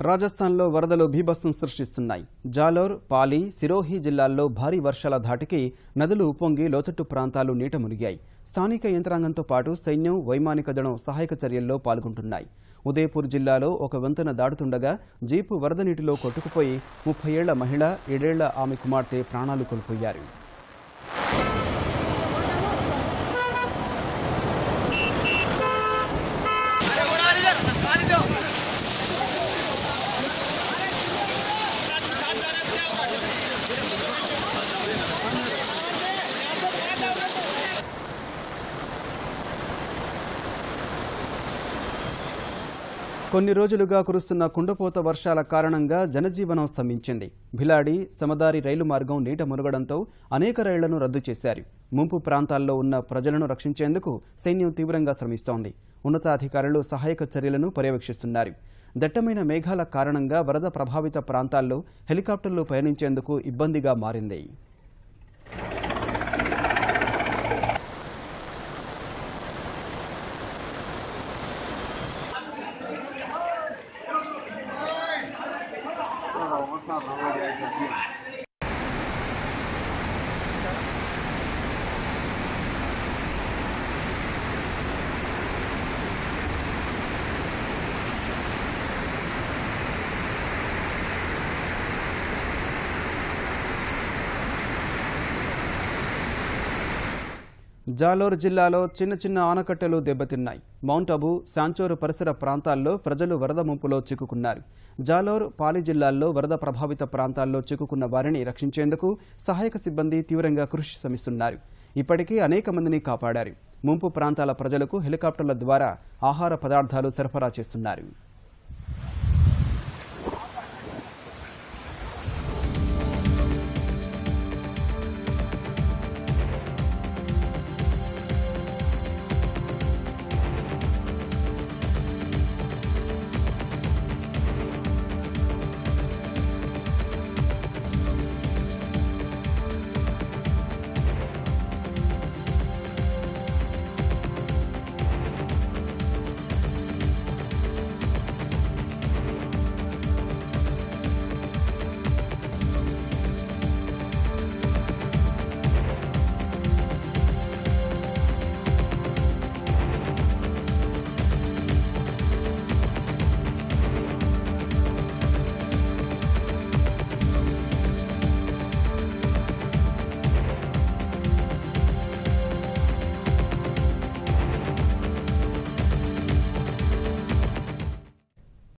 రాజస్థాన్లో వరదలు బీభత్సం సృష్టిస్తున్నాయి. జాలోర్, పాలి, సిరోహి జిల్లాల్లో భారీ వర్షాల ధాటికి నదులు ఉప్పొంగి లోతట్టు ప్రాంతాలు నీట మునిగాయి. స్థానిక యంత్రాంగంతో పాటు సైన్యం, వైమానిక దళం సహాయక చర్యల్లో పాల్గొంటున్నాయి. ఉదయపూర్ జిల్లాలో ఒక వంతెన దాటుతుండగా జీపు వరద నీటిలో కొట్టుకుపోయి 30 ఏళ్ల మహిళ, 7 ఏళ్ల ఆమె కుమార్తె ప్రాణాలు కోల్పోయారు. కొన్ని రోజులుగా కురుస్తున్న కుండపోత వర్షాల కారణంగా జనజీవనం స్తంభించింది. భిలాడి, సమదారి రైలు మార్గం నీట మునగడంతో అనేక రైళ్లను రద్దు చేశారు. ముంపు ప్రాంతాల్లో ఉన్న ప్రజలను రక్షించేందుకు సైన్యం తీవ్రంగా శ్రమిస్తోంది. ఉన్నతాధికారులు సహాయక చర్యలను పర్యవేక్షిస్తున్నారు. దట్టమైన మేఘాల కారణంగా వరద ప్రభావిత ప్రాంతాల్లో హెలికాప్టర్లు పయనించేందుకు ఇబ్బందిగా మారింది. జాలోర్ జిల్లాలో చిన్న చిన్న ఆనకట్టలు దెబ్బతిన్నాయి. మౌంట్ అబు, శాంచోరు పరిసర ప్రాంతాల్లో ప్రజలు వరద ముంపులో చిక్కుకున్నారు. జాలోర్, పాలి జిల్లాల్లో వరద ప్రభావిత ప్రాంతాల్లో చిక్కుకున్న వారిని రక్షించేందుకు సహాయక సిబ్బంది తీవ్రంగా కృషి శ్రమిస్తున్నారు. ఇప్పటికీ అనేక మందిని కాపాడారు. ముంపు ప్రాంతాల ప్రజలకు హెలికాప్టర్ల ద్వారా ఆహార పదార్థాలు సరఫరా చేస్తున్నారు.